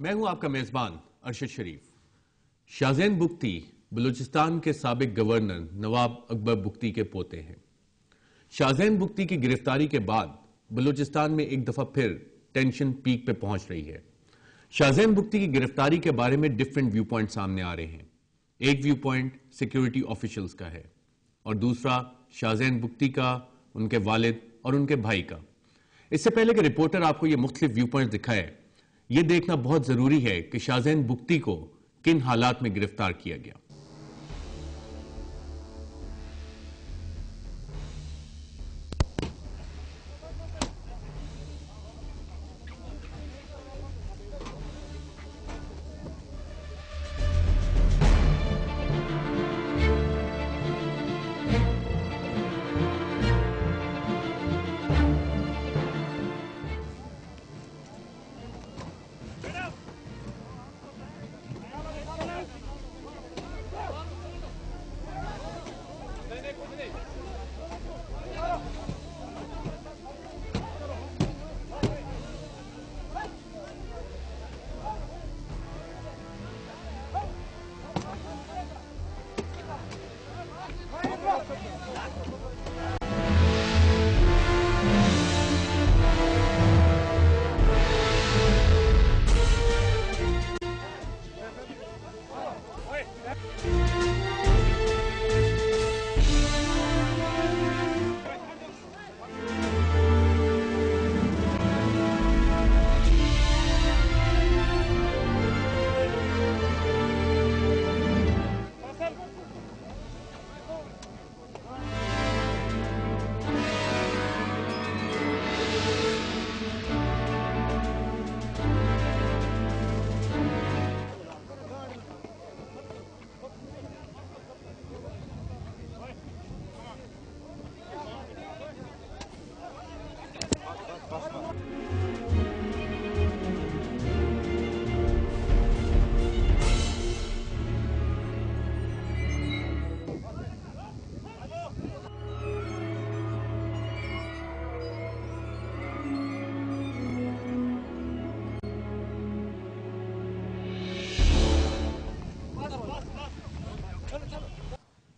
میں ہوں آپ کا میزبان ارشد شریف۔ شاہزین بگٹی بلوچستان کے سابق گورنر نواب اکبر بگٹی کے پوتے ہیں۔ شاہزین بگٹی کی گرفتاری کے بعد بلوچستان میں ایک دفعہ پھر ٹینشن پیک پہ پہنچ رہی ہے۔ شاہزین بگٹی کی گرفتاری کے بارے میں ڈیفرنٹ ویو پوائنٹ سامنے آ رہے ہیں۔ ایک ویو پوائنٹ سیکیورٹی آفیشلز کا ہے اور دوسرا شاہزین بگٹی کا، ان کے والد اور ان کے بھائی کا۔ اس سے پہلے کہ رپورٹر آپ کو یہ مختلف ویو پوائنٹ دکھائے، یہ دیکھنا بہت ضروری ہے کہ شاہزین بگٹی کو کن حالات میں گرفتار کیا گیا۔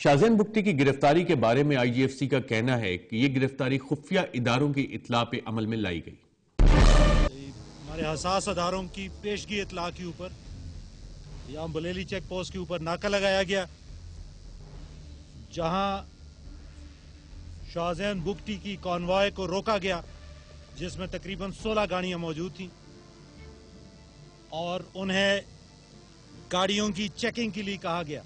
شاہزین بگٹی کی گرفتاری کے بارے میں آئی جی ایف سی کا کہنا ہے کہ یہ گرفتاری خفیہ اداروں کی اطلاع پہ عمل میں لائی گئی۔ ہمارے حساس اداروں کی پیشگی اطلاع کے اوپر یہاں بلیلی چیک پوسٹ کے اوپر ناکہ لگایا گیا، جہاں شاہزین بگٹی کی کانوائے کو روکا گیا، جس میں تقریباً 16 گاڑیاں موجود تھیں اور انہیں گاڑیوں کی چیکنگ کے لیے کہا گیا۔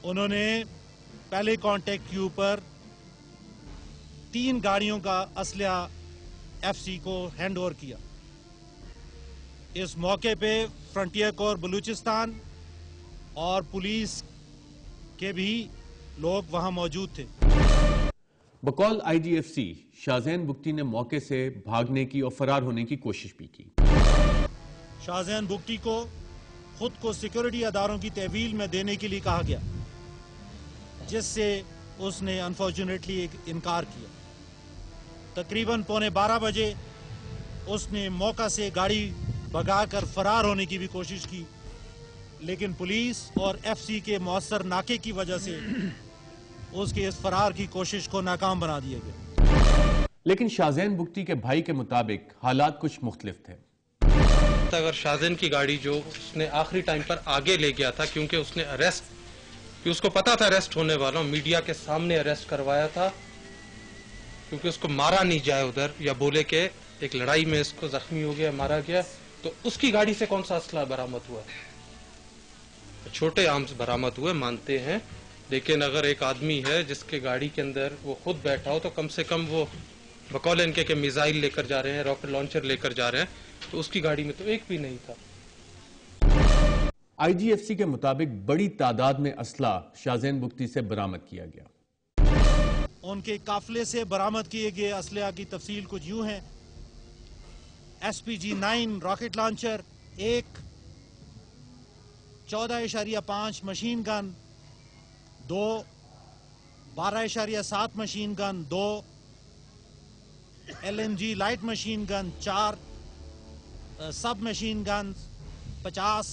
انہوں نے پہلے کانٹیکٹ کے اوپر 3 گاڑیوں کا اسلحہ ایف سی کو ہینڈ اوور کیا۔ اس موقع پہ فرنٹیئر کور بلوچستان اور پولیس کے بھی لوگ وہاں موجود تھے۔ بقول آئی جی ایف سی، شاہزین بگٹی نے موقع سے بھاگنے کی اور فرار ہونے کی کوشش بھی کی۔ شاہزین بگٹی کو خود کو سیکورٹی اداروں کی تحویل میں دینے کے لیے کہا گیا، جس سے اس نے انفارچونیٹلی انکار کیا۔ تقریباً 11:15 بجے اس نے موقع سے گاڑی بھگا کر فرار ہونے کی بھی کوشش کی، لیکن پولیس اور ایف سی کے مؤثر ناکے کی وجہ سے اس کے اس فرار کی کوشش کو ناکام بنا دیا گیا۔ لیکن شاہزین بگٹی کے بھائی کے مطابق حالات کچھ مختلف تھے۔ اگر شاہزین کی گاڑی جو اس نے آخری ٹائم پر آگے لے گیا تھا، کیونکہ اس نے کہ اس کو پتا تھا اریسٹ ہونے والا، میڈیا کے سامنے اریسٹ کروایا تھا، کیونکہ اس کو مارا نہیں جائے ادھر، یا بولے کہ ایک لڑائی میں اس کو زخمی ہو گیا، مارا گیا، تو اس کی گاڑی سے کون سا اسلحہ برآمد ہوا؟ چھوٹے آرمز برآمد ہوئے مانتے ہیں، لیکن اگر ایک آدمی ہے جس کے گاڑی کے اندر وہ خود بیٹھا ہو، تو کم سے کم وہ بقول ان کے کہ میزائل لے کر جا رہے ہیں، راکٹ لانچر لے کر جا رہے ہیں، تو اس کی گاڑی میں تو ایک بھی نہیں تھا۔ آئی جی ایف سی کے مطابق بڑی تعداد میں اسلحہ شاہزین بگٹی سے برآمد کیا گیا۔ ان کے قافلے سے برآمد کیے گئے اسلحہ کی تفصیل کچھ یوں ہے: SPG-9 راکٹ لانچر، ایک 14.5 machine gun, 2 12.7 machine gun, 2 LMG light machine gun, 4 sub machine gun 50,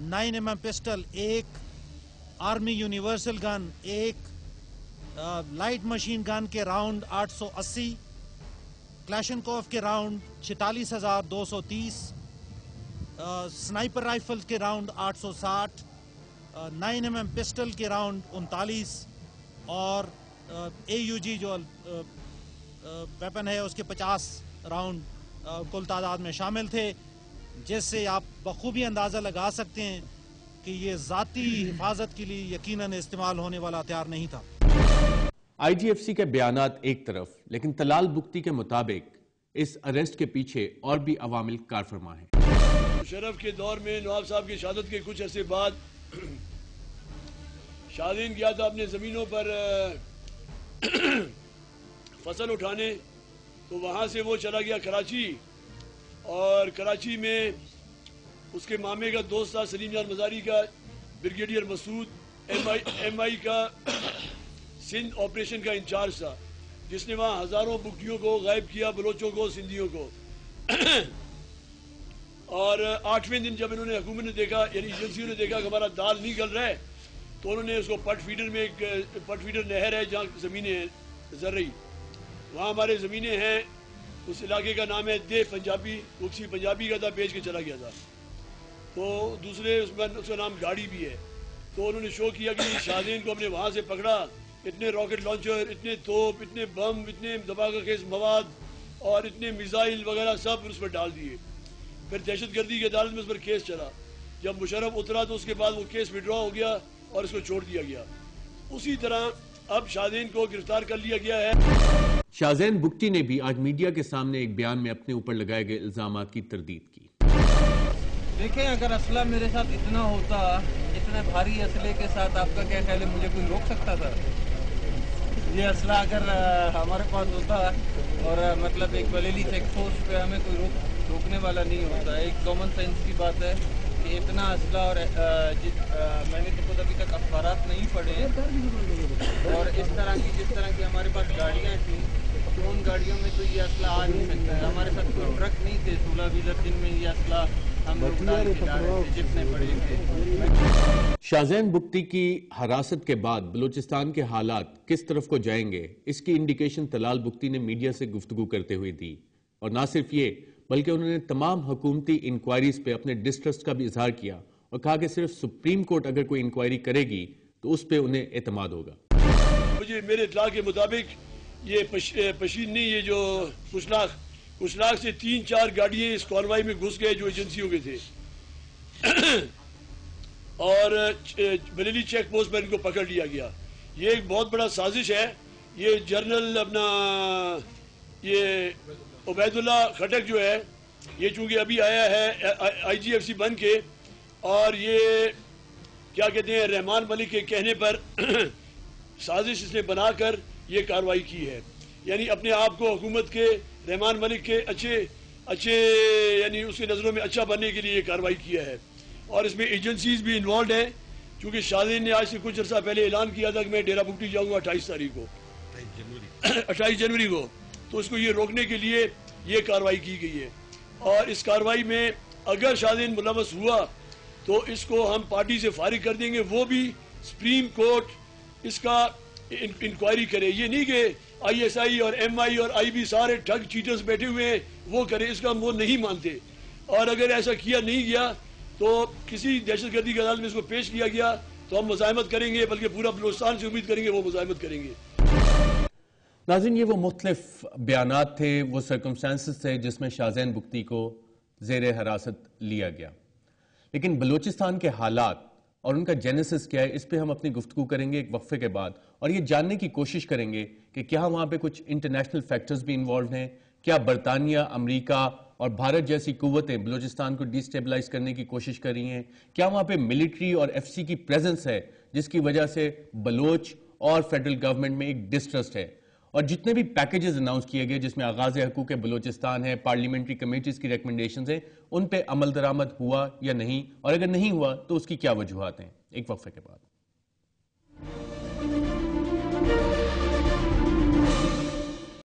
9mm pistol 1, army universal gun 1, light machine gun के राउंड 880, क्लैशनकोफ के राउंड 46,230, स्नाइपर राइफल के राउंड 860, 9mm पिस्टल के राउंड 39 और AUG जो weapon है उसके 50 round कुल तादाद में शामिल थे, जिससे आप बखूबी अंदाज़ा लगा सकते हैं कि ये ज़ाती हिफाजत के लिए यकीनन इस्तेमाल होने वाला हथियार नहीं था। IGFC के बयानात एक तरफ, लेकिन तलाल बुख्ती के मुताबिक इस अरेस्ट के पीछे और भी अवामिल कारफरमा हैं। मुशर्रफ के दौर में नवाब साहब की शहादत के कुछ अरसे बाद शादीन गया था अपने ज़मीनों पर फसल उठाने, तो वहाँ से वो चला गया कराची, और कराची में उसके मामे का दोस्त था सलीम जान मज़ारी का, ब्रिगेडियर मसूद MI का सिंध ऑपरेशन का इंचार्ज था, जिसने वहाँ हज़ारों बुख्तियों को गायब किया, बलोचों को, सिंधियों को। और 8वें दिन जब इन्होंने हुकूमत ने देखा, यानी एजेंसियों ने देखा कि हमारा दाल नहीं गल रहा है, तो उन्होंने उसको पट फीडर में, एक पट फीडर नहर है जहाँ ज़मीनें हैं ज़र्री, वहाँ हमारे ज़मीनें हैं, उस इलाके का नाम है दे पंजाबी, वो किसी पंजाबी का था, बेच के चला गया था। तो दूसरे उसमें उसका नाम गाड़ी भी है। तो उन्होंने शो किया कि शाहजेन को हमने वहाँ से पकड़ा, इतने रॉकेट लॉन्चर, इतने तोप, इतने बम, इतने धमाका खेज मवाद और इतने मिसाइल वगैरह सब उस पर डाल दिए। फिर दहशतगर्दी की अदालत में उस पर केस चला। जब मुशर्रफ उतरा तो उसके बाद वो केस विड्रॉ हो गया और इसको छोड़ दिया गया। उसी तरह अब शाहजेन को गिरफ्तार कर लिया गया है। शाहजेन बुख्ती ने भी आज मीडिया के सामने एक बयान में अपने ऊपर लगाए गए इल्जामात की तरदीद की। देखें, अगर असला मेरे साथ इतना होता, इतने भारी असले के साथ, आपका क्या ख्याल है, मुझे कोई रोक सकता था? ये असला अगर हमारे पास होता और मतलब एक बरेली चेक पोस्ट पे हमें कोई रोकने वाला नहीं होता। एक कॉमन सेंस की बात है कि इतना असला, और मैंने तो खुद अभी तक अखबारात नहीं पढ़े, और इस तरह की जिस तरह की हमारे पास गाड़ियाँ थी, तो उन गाड़ियों में तो ये असला आ नहीं सकता है। हमारे साथ कोई ट्रक नहीं थे 16 व्हीलर जिनमें ये असला हम लोग डाल के जा रहे थे, जितने बड़े थे। शाहजेन बुख्ती की हिरासत के बाद बलूचिस्तान के हालात किस तरफ को जाएंगे, इसकी इंडिकेशन तलाल बुख्ती ने मीडिया से गुफ्तगू करते हुए दी। और ना सिर्फ ये, बल्कि उन्होंने तमाम हुकूमती इंक्वायरीज पे अपने डिस्ट्रस्ट का भी इजहार किया और कहा कि सिर्फ सुप्रीम कोर्ट अगर कोई इंक्वायरी करेगी तो उस पर उन्हें एतमाद होगा। मुझे मेरे इत्तला के मुताबिक ये पशीन नहीं, ये जो कुशलाख से 3-4 गाड़ियां इस कॉन्वाई में घुस गए जो एजेंसियों के थे और बरेली चेक पोस्ट पर इनको पकड़ लिया गया। ये एक बहुत बड़ा साजिश है। ये जनरल अपना ये उबैदुल्ला खटक जो है, ये चूंकि अभी आया है IGFC बन के, और ये क्या कहते हैं, रहमान मलिक के कहने पर साजिश इसने बनाकर ये कार्रवाई की है। यानी अपने आप को हुकूमत के, रहमान मलिक के अच्छे यानी उसकी नज़रों में अच्छा बनने के लिए ये कार्रवाई किया है। और इसमें एजेंसीज भी इन्वॉल्व हैं, क्योंकि शाहजेन ने आज से कुछ अर्सा पहले ऐलान किया था कि मैं डेरा बुख्ती जाऊंगा 28 तारीख को, 28 जनवरी को। तो उसको ये रोकने के लिए ये कार्रवाई की गई है। और इस कार्रवाई में अगर शाहजेन मुलव्वस हुआ तो इसको हम पार्टी से फारिग कर देंगे, वो भी सुप्रीम कोर्ट इसका इंक्वायरी करे। ये नहीं कि ISI और MI और IB सारे ठग चीटर्स बैठे हुए हैं वो करे, इसका हम वो नहीं मानते। और अगर ऐसा किया नहीं गया तो किसी दहशतगर्दी की अदालत में इसको पेश किया गया तो हम मुज़ाहमत करेंगे, बल्कि पूरा बलूचिस्तान से उम्मीद करेंगे वो मुज़ाहमत करेंगे। नाज़रीन, ये वो मुख्तलिफ बयानात थे, वो सर्कमस्टांसेस थे जिसमें शाहजेन बुख्ती को ज़ेर हिरासत लिया गया। लेकिन बलूचिस्तान के हालात और उनका जेनेसिस क्या है, इस पे हम अपनी गुफ्तगू करेंगे एक वक्फे के बाद, और ये जानने की कोशिश करेंगे कि क्या वहाँ पे कुछ इंटरनेशनल फैक्टर्स भी इन्वॉल्व हैं, क्या बरतानिया, अमेरिका और भारत जैसी कुव्वतें बलूचिस्तान को डिस्टेबलाइज करने की कोशिश कर रही हैं, क्या वहाँ पे मिलिट्री और FC की प्रेजेंस है जिसकी वजह से बलोच और फेडरल गवर्नमेंट में एक डिस्ट्रस्ट है, और जितने भी पैकेजेस अनाउंस किए गए जिसमें आगाज हकूक बलूचिस्तान है, पार्लियामेंट्री कमेटीज की रिकमेंडेशंस हैं, उन पे अमल दरामद हुआ या नहीं, और अगर नहीं हुआ तो उसकी क्या वजूहात हैं। एक वक्फे के बाद।